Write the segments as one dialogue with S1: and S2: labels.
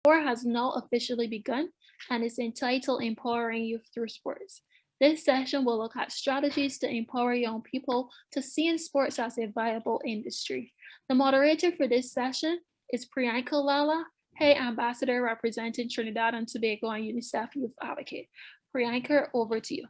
S1: has now officially begun and is entitled Empowering Youth Through Sports. This session will look at strategies to empower young people to see in sports as a viable industry. The moderator for this session is Priyanka Lalla, Hey Ambassador representing Trinidad and Tobago and UNICEF Youth Advocate. Priyanka, over to you.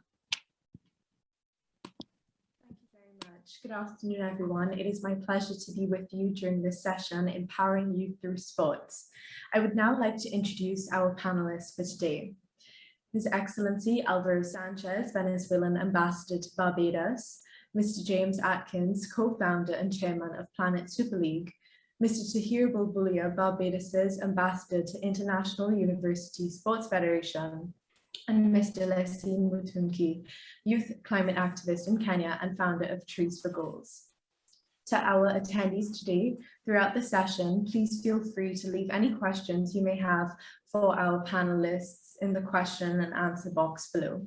S2: Good afternoon, everyone. It is my pleasure to be with you during this session, Empowering Youth Through Sports. I would now like to introduce our panelists for today. His Excellency Alvaro Sanchez, Venezuelan Ambassador to Barbados, Mr. James Atkins, co-founder and chairman of Planet Super League, Mr. Taahir Bulbulia, Barbados's Ambassador to International University Sports Federation, and Mr. Lesein Mutunkei, youth climate activist in Kenya and founder of Trees for Goals. To our attendees today, throughout the session, please feel free to leave any questions you may have for our panelists in the question and answer box below.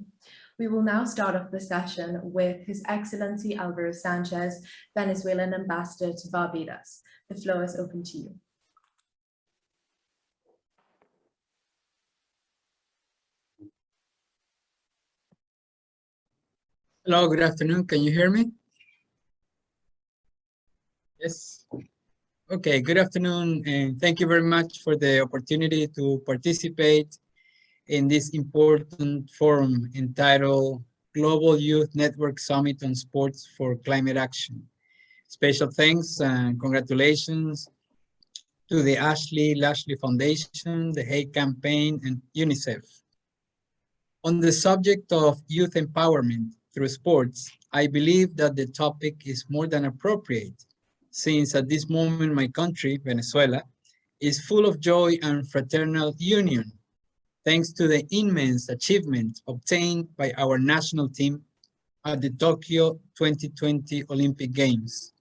S2: We will now start off the session with His Excellency Alvaro Sanchez, Venezuelan Ambassador to Barbados. The floor is open to you.
S3: Hello, good afternoon. Can you hear me? Yes. Okay, good afternoon, and thank you very much for the opportunity to participate in this important forum entitled Global Youth Network Summit on Sports for Climate Action. Special thanks and congratulations to the Ashley Lashley Foundation, the Hay Campaign, and UNICEF. On the subject of youth empowerment through sports, I believe that the topic is more than appropriate, since at this moment my country, Venezuela, is full of joy and fraternal union, thanks to the immense achievement obtained by our national team at the Tokyo 2020 Olympic Games.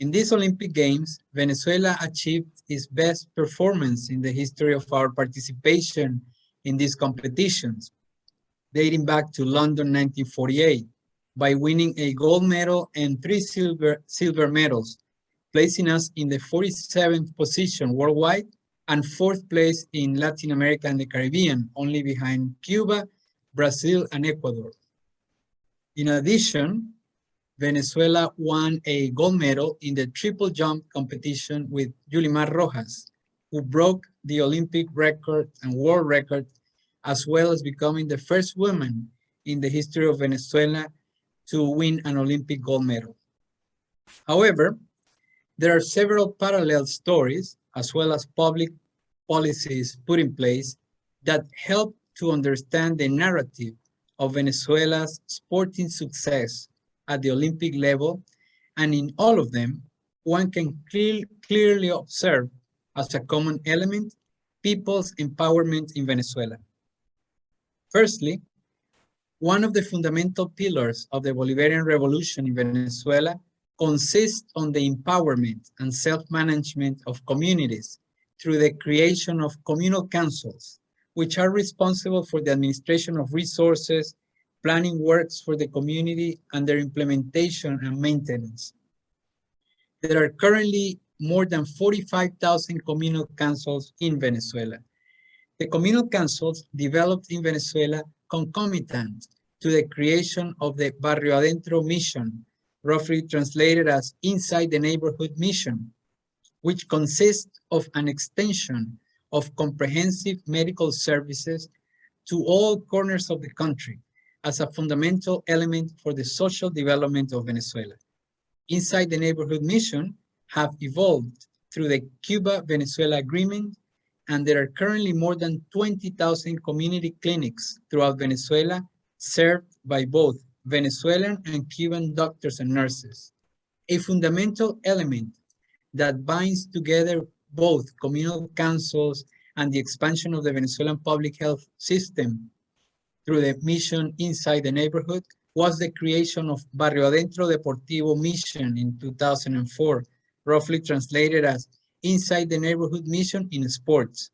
S3: In these Olympic Games, Venezuela achieved its best performance in the history of our participation in these competitions, dating back to London 1948, by winning a gold medal and 3 silver medals, placing us in the 47th position worldwide and 4th place in Latin America and the Caribbean, only behind Cuba, Brazil, and Ecuador. In addition, Venezuela won a gold medal in the triple jump competition with Yulimar Rojas, who broke the Olympic record and world record, as well as becoming the first woman in the history of Venezuela to win an Olympic gold medal. However, there are several parallel stories, as well as public policies put in place that help to understand the narrative of Venezuela's sporting success at the Olympic level, and in all of them, one can clearly observe as a common element people's empowerment in Venezuela. Firstly, one of the fundamental pillars of the Bolivarian Revolution in Venezuela consists on the empowerment and self-management of communities through the creation of communal councils, which are responsible for the administration of resources, planning works for the community, and their implementation and maintenance. There are currently more than 45,000 communal councils in Venezuela. The communal councils developed in Venezuela concomitant to the creation of the Barrio Adentro mission, roughly translated as Inside the Neighborhood mission, which consists of an extension of comprehensive medical services to all corners of the country as a fundamental element for the social development of Venezuela. Inside the Neighborhood mission have evolved through the Cuba-Venezuela Agreement, and there are currently more than 20,000 community clinics throughout Venezuela served by both Venezuelan and Cuban doctors and nurses. A fundamental element that binds together both communal councils and the expansion of the Venezuelan public health system through the mission Inside the Neighborhood was the creation of Barrio Adentro Deportivo mission in 2004, roughly translated as Inside the Neighborhood mission in sports.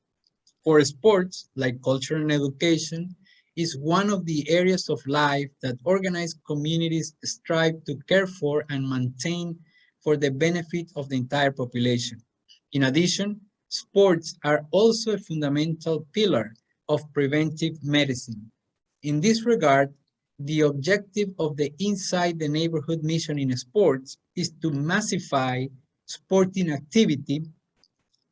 S3: For sports, like culture and education, is one of the areas of life that organized communities strive to care for and maintain for the benefit of the entire population. In addition, Sports are also a fundamental pillar of preventive medicine. In this regard, the objective of the Inside the Neighborhood mission in sports is to massify sporting activity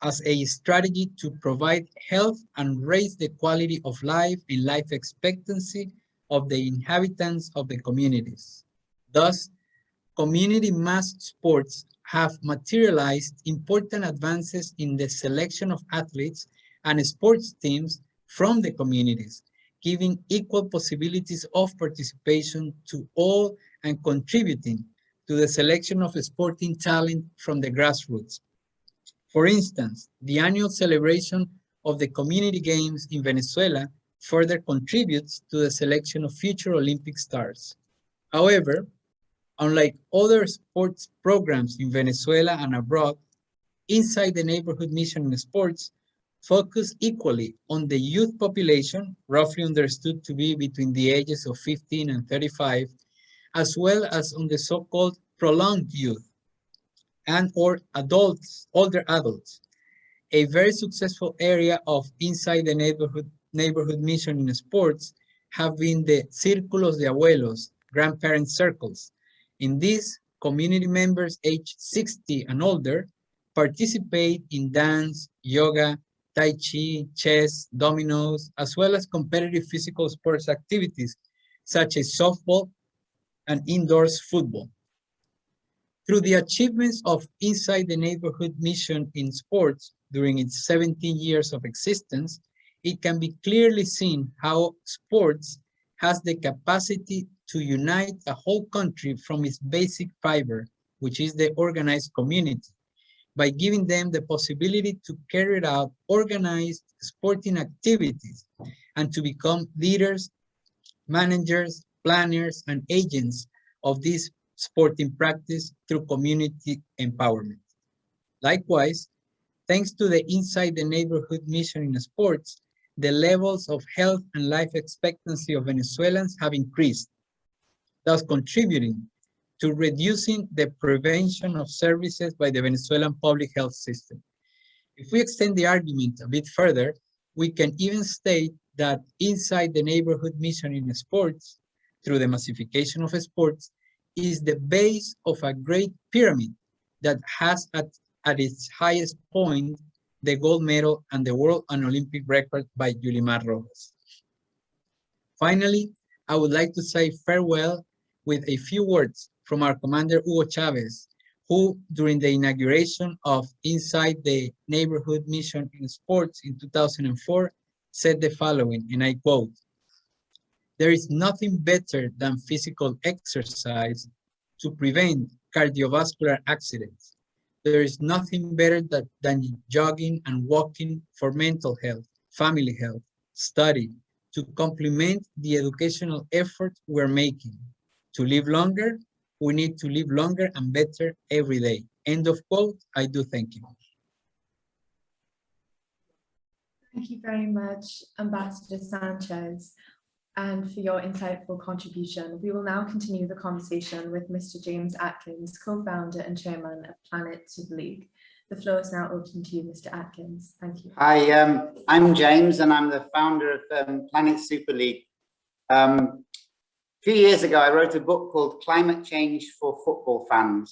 S3: as a strategy to provide health and raise the quality of life and life expectancy of the inhabitants of the communities. Thus, community mass sports have materialized important advances in the selection of athletes and sports teams from the communities, giving equal possibilities of participation to all and contributing to the selection of sporting talent from the grassroots. For instance, the annual celebration of the community games in Venezuela further contributes to the selection of future Olympic stars. However, unlike other sports programs in Venezuela and abroad, Inside the Neighborhood mission in sports focus equally on the youth population, roughly understood to be between the ages of 15 and 35, as well as on the so-called prolonged youth and or adults, older adults. A very successful area of Inside the Neighborhood mission in sports have been the Círculos de Abuelos, grandparent circles. In these, community members aged 60 and older participate in dance, yoga, tai chi, chess, dominoes, as well as competitive physical sports activities such as softball and indoors football. Through the achievements of Inside the Neighborhood mission in sports during its 17 years of existence, it can be clearly seen how sports has the capacity to unite a whole country from its basic fiber, which is the organized community, by giving them the possibility to carry out organized sporting activities and to become leaders, managers, planners, and agents of this sporting practice through community empowerment. Likewise, thanks to the Inside the Neighborhood mission in sports, the levels of health and life expectancy of Venezuelans have increased, thus contributing to reducing the prevention of services by the Venezuelan public health system. If we extend the argument a bit further, we can even state that Inside the Neighborhood mission in sports, through the massification of sports, is the base of a great pyramid that has at its highest point the gold medal and the world and Olympic record by Yulimar Rojas. Finally, I would like to say farewell with a few words from our commander Hugo Chavez, who during the inauguration of Inside the Neighborhood mission in sports in 2004 said the following, and I quote, "There is nothing better than physical exercise to prevent cardiovascular accidents. There is nothing better than jogging and walking for mental health, family health, study, to complement the educational effort we're making. To live longer, we need to live longer and better every day." End of quote. I do thank you.
S2: Thank you very much, Ambassador Sanchez, and for your insightful contribution. We will now continue the conversation with Mr. James Atkins, co-founder and chairman of Planet Super League. The floor is now open to you, Mr. Atkins. Thank you.
S4: Hi, I'm James, and I'm the founder of Planet Super League. A few years ago, I wrote a book called Climate Change for Football Fans,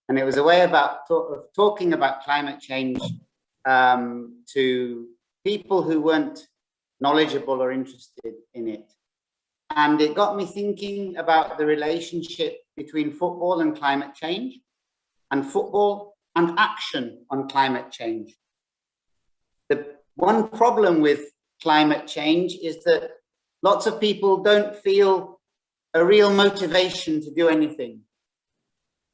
S4: and it was a way about talking about climate change to people who weren't knowledgeable or interested in it. And it got me thinking about the relationship between football and climate change, and football and action on climate change. The one problem with climate change is that lots of people don't feel a real motivation to do anything,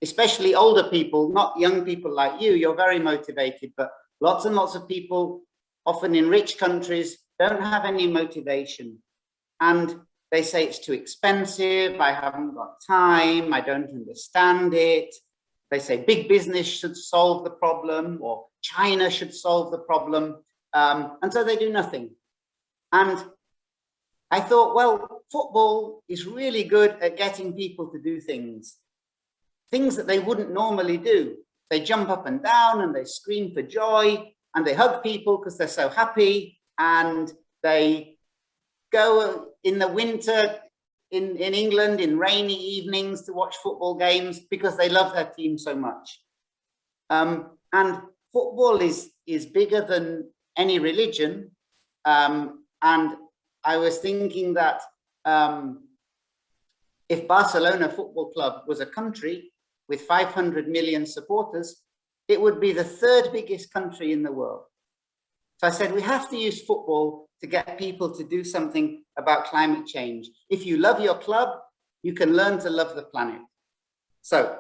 S4: especially older people, not young people like you. You're very motivated, but lots and lots of people, often in rich countries, don't have any motivation. And they say it's too expensive, I haven't got time, I don't understand it. They say big business should solve the problem, or China should solve the problem. And so they do nothing. And I thought, well, football is really good at getting people to do things that they wouldn't normally do. They jump up and down and they scream for joy. and they hug people because they're so happy, and they go in the winter in England in rainy evenings to watch football games because they love their team so much. And football is bigger than any religion. And I was thinking that if Barcelona Football Club was a country with 500 million supporters, it would be the third biggest country in the world. So I said, we have to use football to get people to do something about climate change. If you love your club, you can learn to love the planet. So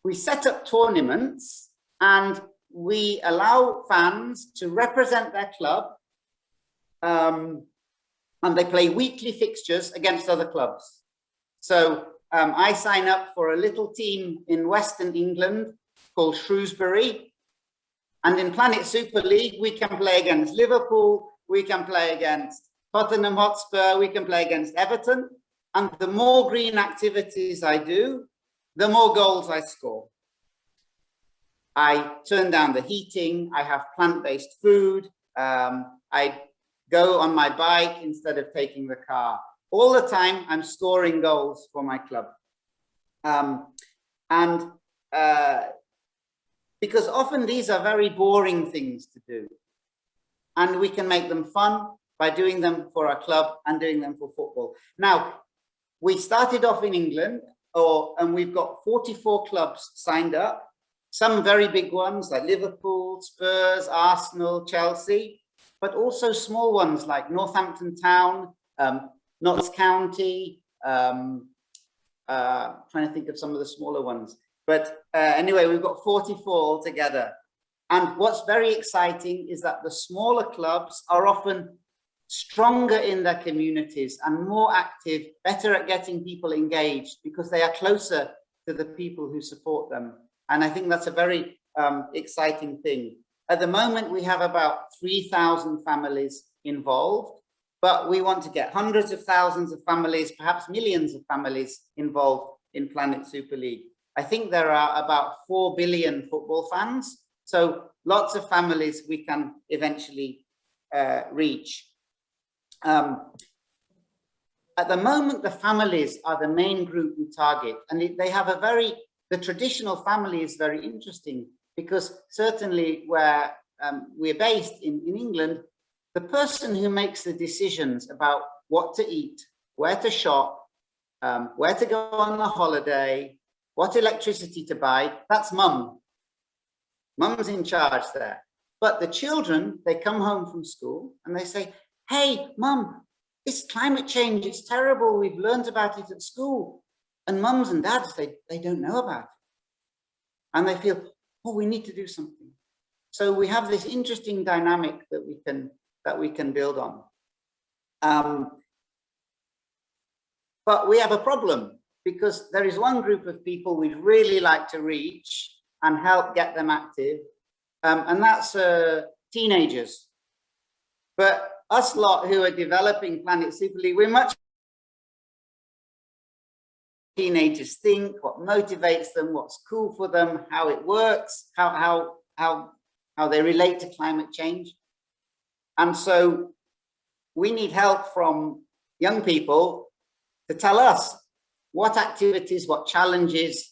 S4: we set up tournaments and we allow fans to represent their club, and they play weekly fixtures against other clubs. So I sign up for a little team in Western England called Shrewsbury. And in Planet Super League, we can play against Liverpool, we can play against Tottenham Hotspur, we can play against Everton. And the more green activities I do, the more goals I score. I turn down the heating, I have plant-based food, I go on my bike instead of taking the car. All the time, I'm scoring goals for my club. Because often these are very boring things to do. And we can make them fun by doing them for our club and doing them for football. Now, we started off in England, and we've got 44 clubs signed up. Some very big ones like Liverpool, Spurs, Arsenal, Chelsea, but also small ones like Northampton Town, Notts County, trying to think of some of the smaller ones. But anyway, we've got 44 altogether. And what's very exciting is that the smaller clubs are often stronger in their communities and more active, better at getting people engaged because they are closer to the people who support them. And I think that's a very exciting thing. At the moment, we have about 3,000 families involved, but we want to get hundreds of thousands of families, perhaps millions of families involved in Planet Super League. I think there are about 4 billion football fans, so lots of families we can eventually reach. At the moment, the families are the main group we target, and they have the traditional family is very interesting because certainly where we're based in England, the person who makes the decisions about what to eat, where to shop, where to go on a holiday, what electricity to buy, that's mum. Mum's in charge there. But the children, they come home from school and they say, hey, mum, it's climate change, it's terrible, we've learned about it at school. And mums and dads, they don't know about it. And they feel, oh, we need to do something. So we have this interesting dynamic that we can build on. But we have a problem because there is one group of people we'd really like to reach and help get them active, and that's teenagers. But us lot who are developing Planet Super League, we're much teenagers think, what motivates them, what's cool for them, how it works, how they relate to climate change. And so we need help from young people to tell us what activities, what challenges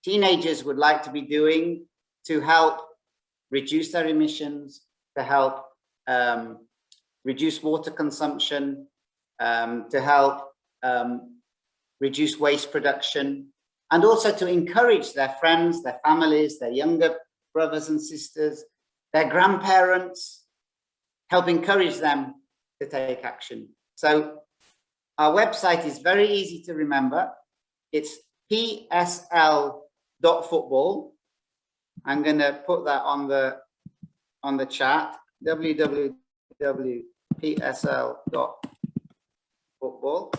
S4: teenagers would like to be doing to help reduce their emissions, to help reduce water consumption, to help reduce waste production, and also to encourage their friends, their families, their younger brothers and sisters, their grandparents, help encourage them to take action. So our website is very easy to remember. It's psl.football. I'm going to put that on the chat, www.psl.football.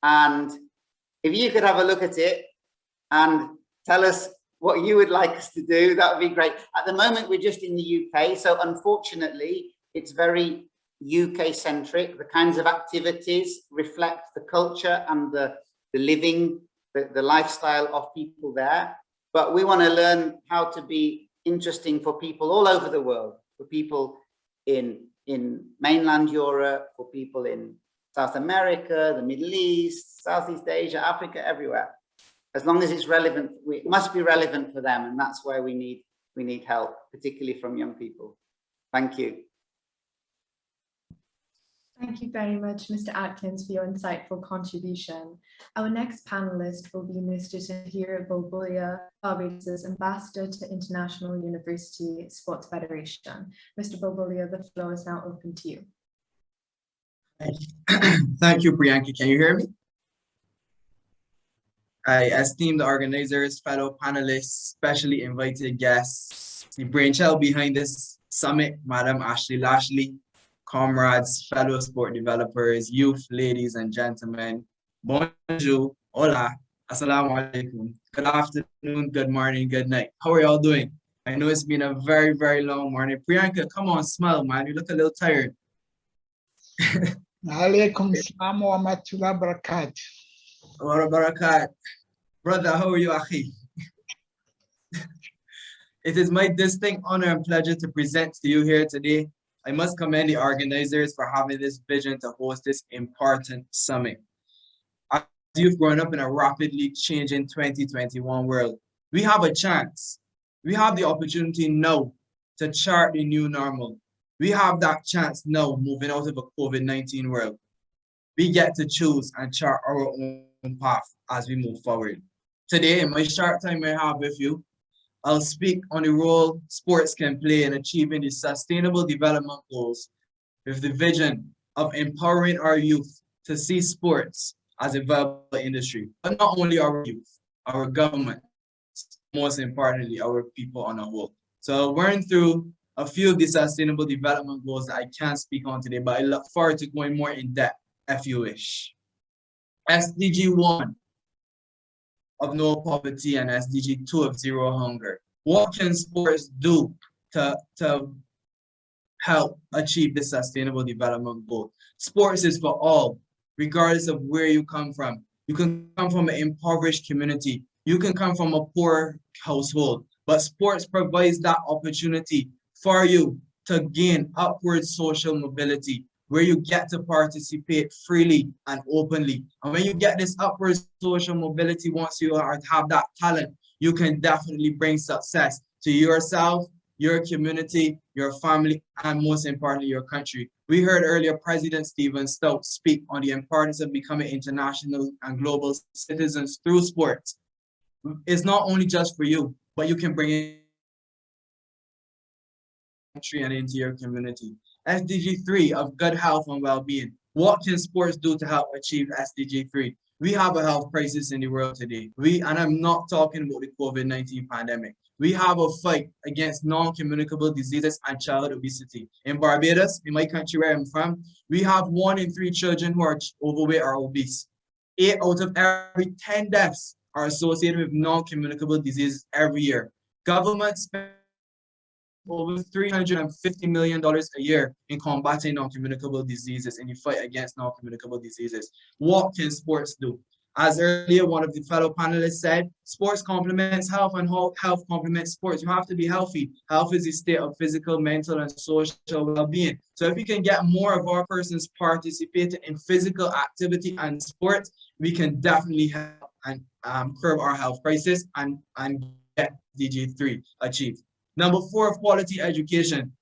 S4: And if you could have a look at it and tell us what you would like us to do, that would be great. At the moment, we're just in the UK. So unfortunately, it's very UK centric. The kinds of activities reflect the culture and the living, the lifestyle of people there. But we want to learn how to be interesting for people all over the world, for people in mainland Europe, for people in South America, the Middle East, Southeast Asia, Africa, everywhere. As long as it's relevant, it must be relevant for them, and that's where we need help, particularly from young people. Thank you.
S2: Thank you very much, Mr. Atkins, for your insightful contribution. Our next panelist will be Mr. Taahir Bulbulia, Barbados Ambassador to International University Sports Federation. Mr. Bulbulia, the floor is now open to you.
S5: Thank you, Priyanka. Can you hear me? I esteemed organizers, fellow panelists, specially invited guests, the brainchild behind this summit, Madam Ashley Lashley, comrades, fellow sport developers, youth, ladies and gentlemen. Bonjour, hola, assalamu alaikum. Good afternoon, good morning, good night. How are y'all doing? I know it's been a very, very long morning. Priyanka, come on, smile, man. You look a little tired.
S6: Alaikum salam wa rahmatullahi wa barakatuh.
S5: Wa barakat. Brother, how are you, Akhi? It is my distinct honor and pleasure to present to you here today. I must commend the organizers for having this vision to host this important summit. As you've grown up in a rapidly changing 2021 world, we have a chance. We have the opportunity now to chart the new normal. We have that chance now moving out of a COVID-19 world. We get to choose and chart our own path as we move forward. Today, in my short time I have with you, I'll speak on the role sports can play in achieving the sustainable development goals with the vision of empowering our youth to see sports as a viable industry, but not only our youth, our government, most importantly, our people on a whole. So I'll run through a few of the sustainable development goals that I can't speak on today, but I look forward to going more in depth if you wish. SDG 1 of no poverty and SDG 2 of zero hunger. What can sports do to help achieve the sustainable development goal? Sports is for all, regardless of where you come from. You can come from an impoverished community. You can come from a poor household, but sports provides that opportunity for you to gain upward social mobility, where you get to participate freely and openly. And when you get this upward social mobility, once you have that talent, you can definitely bring success to yourself, your community, your family, and most importantly, your country. We heard earlier President Stephen Stout speak on the importance of becoming international and global citizens through sports. It's not only just for you, but you can bring it country and into your community. SDG 3 of good health and well-being. What can sports do to help achieve SDG 3? We have a health crisis in the world today. And I'm not talking about the COVID-19 pandemic. We have a fight against non-communicable diseases and child obesity. In Barbados, in my country where I'm from, we have 1 in 3 children who are overweight or obese. 8 out of every 10 deaths are associated with non-communicable diseases every year. Governments spend over $350 million a year in combating non-communicable diseases and the fight against non-communicable diseases. What can sports do? As earlier, one of the fellow panelists said, sports complements health and health complements sports. You have to be healthy. Health is a state of physical, mental, and social well-being. So if we can get more of our persons participating in physical activity and sports, we can definitely help and curb our health crisis and get SDG 3 achieved. Number 4, quality education.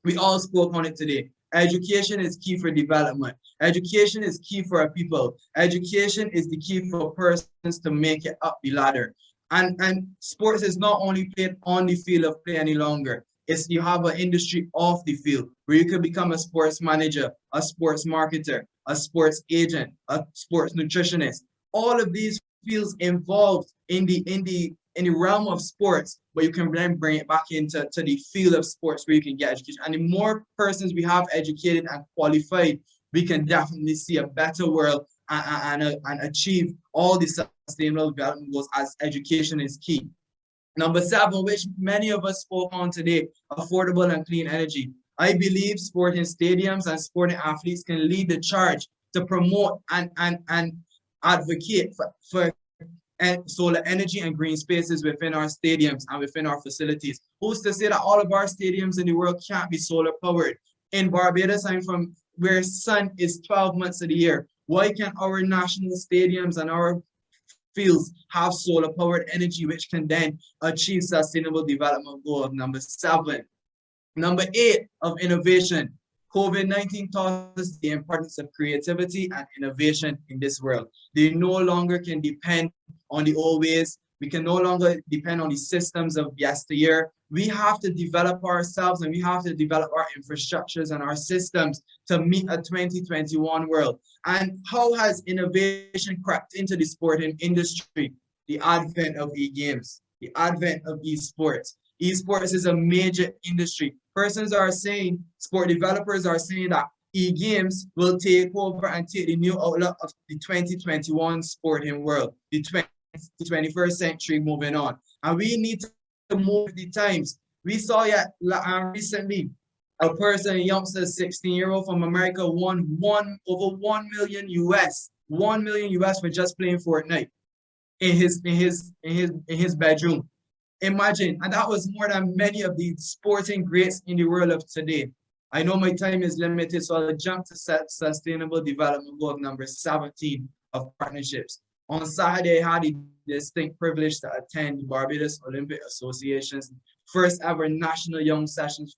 S5: We all spoke on it today. Education is key for development. Education is key for our people. Education is the key for persons to make it up the ladder. And sports is not only played on the field of play any longer. It's you have an industry off the field where you could become a sports manager, a sports marketer, a sports agent, a sports nutritionist. All of these fields involved in the realm of sports, but you can then bring it back into the field of sports where you can get education. And the more persons we have educated and qualified, we can definitely see a better world and achieve all the sustainable development goals, as education is key. Number 7, which many of us spoke on today, affordable and clean energy. I believe sporting stadiums and sporting athletes can lead the charge to promote and advocate for solar energy and green spaces within our stadiums and within our facilities. Who's to say that all of our stadiums in the world can't be solar powered? In Barbados, I'm from, where sun is 12 months of the year. Why can't our national stadiums and our fields have solar powered energy, which can then achieve sustainable development goal of number 7? Number 8 of innovation. COVID-19 taught us the importance of creativity and innovation in this world. They no longer can depend on the old ways. We can no longer depend on the systems of yesteryear. We have to develop ourselves and we have to develop our infrastructures and our systems to meet a 2021 world. And how has innovation crept into the sporting industry? The advent of e-games, the advent of esports. Esports is a major industry. Persons are saying, sport developers are saying that e-games will take over and take the new outlook of the 2021 sporting world, the 21st century moving on. And we need to move with the times. We saw recently a person, a youngster, 16-year-old from America, won over 1 million US, 1 million US for just playing Fortnite in his bedroom. Imagine, and that was more than many of the sporting greats in the world of today. I know my time is limited, so I'll jump to sustainable development goal number 17 of partnerships. On Saturday, I had the distinct privilege to attend the Barbados Olympic Association's first ever National Young Sessions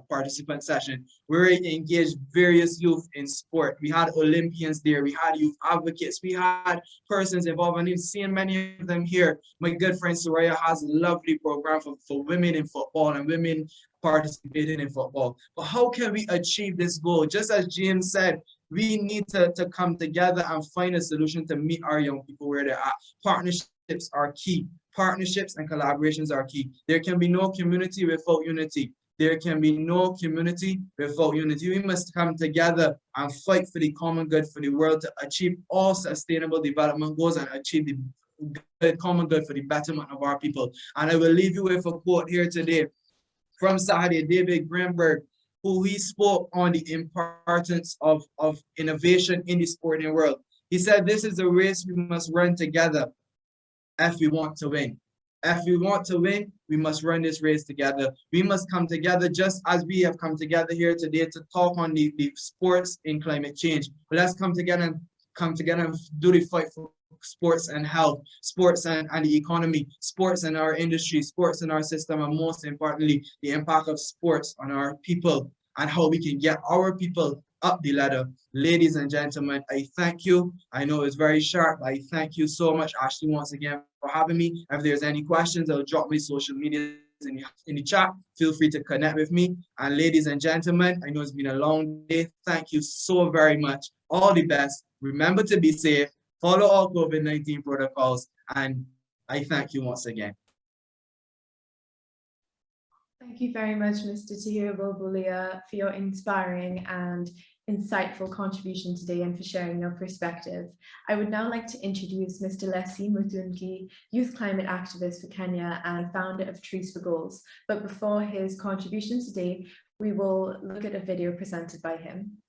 S5: participant session, where we engaged various youth in sport. We had Olympians there, we had youth advocates, we had persons involved, and you've seen many of them here. My good friend Soraya has a lovely program for women in football and women participating in football. But how can we achieve this goal? Just as James said, we need to come together and find a solution to meet our young people where they're at. Partnerships are key. Partnerships and collaborations are key. There can be no community without unity. There can be no community without unity. We must come together and fight for the common good for the world to achieve all sustainable development goals and achieve the common good for the betterment of our people. And I will leave you with a quote here today from Saturday, David Greenberg, who he spoke on the importance of innovation in the sporting world. He said, "This is a race we must run together if we want to win. If we want to win, we must run this race together. We must come together just as we have come together here today to talk on the sports in climate change. But let's come together and do the fight for sports and health, sports and the economy, sports and our industry, sports in our system, and most importantly, the impact of sports on our people and how we can get our people up the ladder." Ladies and gentlemen, I thank you. I know it's very sharp. I thank you so much, Ashley, once again for having me. If there's any questions, I'll drop my social media in the chat. Feel free to connect with me. And ladies and gentlemen, I know it's been a long day. Thank you so very much. All the best. Remember to be safe. Follow all COVID-19 protocols. And I thank you once again.
S2: Thank you very much, Mr. Taahir Bulbulia, for your inspiring and insightful contribution today and for sharing your perspective. I would now like to introduce Mr. Lesein Mutunkei, youth climate activist for Kenya and founder of Trees for Goals. But before his contribution today, we will look at a video presented by him.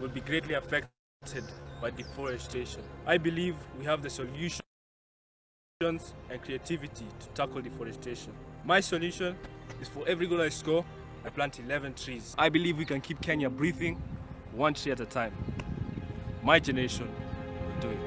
S7: Will be greatly affected by deforestation. I believe we have the solutions and creativity to tackle deforestation. My solution is for every goal I score, I plant 11 trees. I believe we can keep Kenya breathing, one tree at a time. My generation will do it.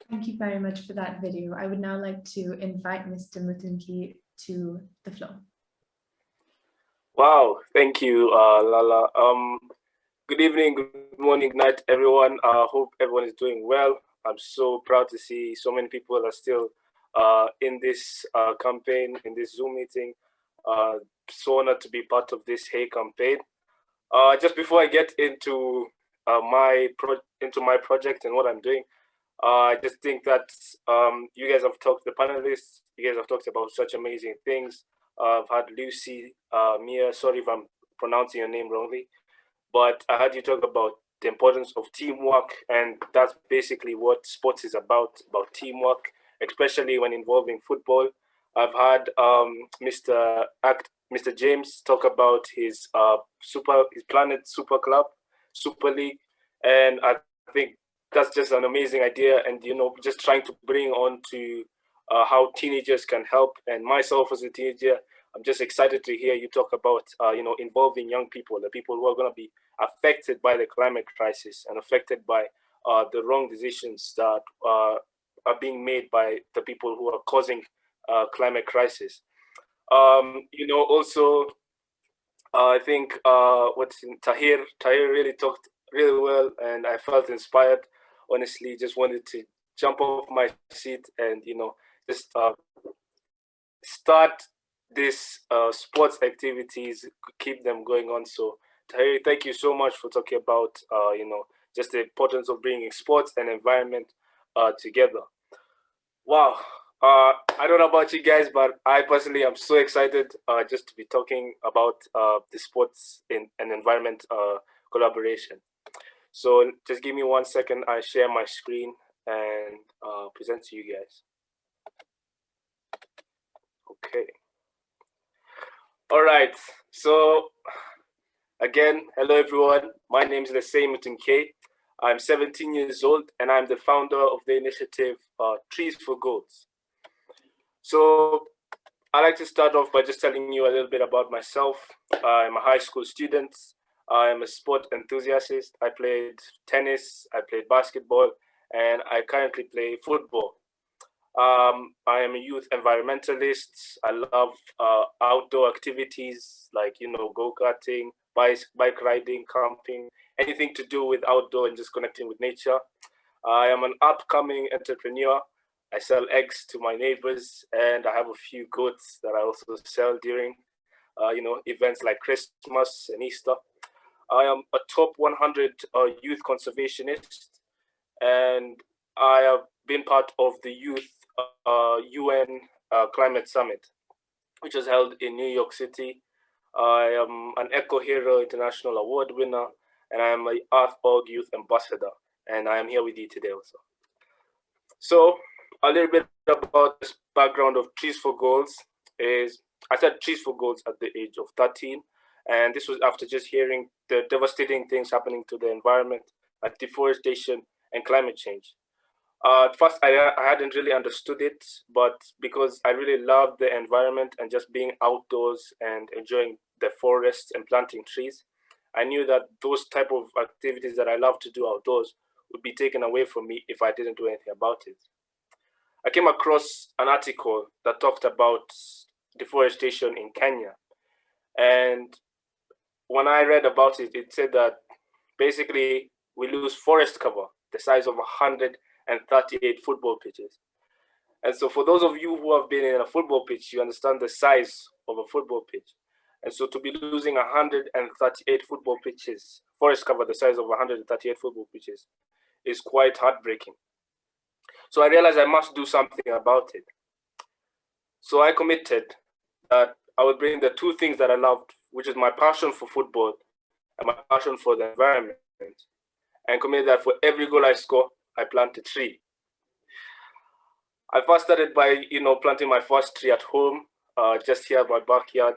S2: Thank you very much for that video. I would now like to invite Mr. Mutunkei to the floor.
S8: Wow, thank you, Lala. Good evening, good morning, good night, everyone. Hope everyone is doing well. I'm so proud to see so many people are still in this campaign, in this Zoom meeting. So honored to be part of this Hey campaign. Just before I get into my project and what I'm doing, I just think that you guys have talked, the panelists, you guys have talked about such amazing things. I've had Lucy, Mia, sorry if I'm pronouncing your name wrongly, but I heard you talk about the importance of teamwork, and that's basically what sports is about teamwork, especially when involving football. I've had Mr. James talk about his Planet Super Club, Super League, and I think that's just an amazing idea. And just trying to bring on to how teenagers can help. And myself as a teenager, I'm just excited to hear you talk about involving young people, the people who are going to be affected by the climate crisis and affected by the wrong decisions that are being made by the people who are causing climate crisis. Also, I think Taahir really talked really well, and I felt inspired. Honestly, just wanted to jump off my seat and just start these sports activities, keep them going on. So Taahir, thank you so much for talking about just the importance of bringing sports and environment together. Wow. I don't know about you guys, but I personally am so excited just to be talking about the sports and environment collaboration. So just give me 1 second. I share my screen and present to you guys. Okay. All right. So again, hello everyone. My name is Lesein Mutunkei. I'm 17 years old and I'm the founder of the initiative Trees for Goals. So I'd like to start off by just telling you a little bit about myself. I'm a high school student. I'm a sport enthusiast. I played tennis, I played basketball, and I currently play football. I am a youth environmentalist. I love outdoor activities like, go-karting, bike riding, camping, anything to do with outdoor and just connecting with nature. I am an upcoming entrepreneur. I sell eggs to my neighbors, and I have a few goats that I also sell during, events like Christmas and Easter. I am a top 100 youth conservationist, and I have been part of the Youth UN Climate Summit, which was held in New York City. I am an Eco Hero International Award winner, and I am an Earth.org Youth Ambassador, and I am here with you today also. So a little bit about this background of Trees for Goals is I started Trees for Goals at the age of 13, and this was after just hearing the devastating things happening to the environment, like deforestation and climate change. At first, I hadn't really understood it, but because I really loved the environment and just being outdoors and enjoying the forest and planting trees, I knew that those type of activities that I love to do outdoors would be taken away from me if I didn't do anything about it. I came across an article that talked about deforestation in Kenya. And when I read about it, it said that basically we lose forest cover the size of 138 football pitches. And so for those of you who have been in a football pitch, you understand the size of a football pitch. And so to be losing 138 football pitches, forest cover the size of 138 football pitches, is quite heartbreaking. So I realized I must do something about it. So I committed that I would bring the two things that I loved, which is my passion for football and my passion for the environment, and committed that for every goal I score, I plant a tree. I first started by, planting my first tree at home, just here at my backyard.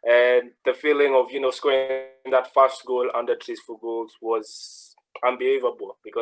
S8: And the feeling of, scoring that first goal under Trees for Goals was unbelievable because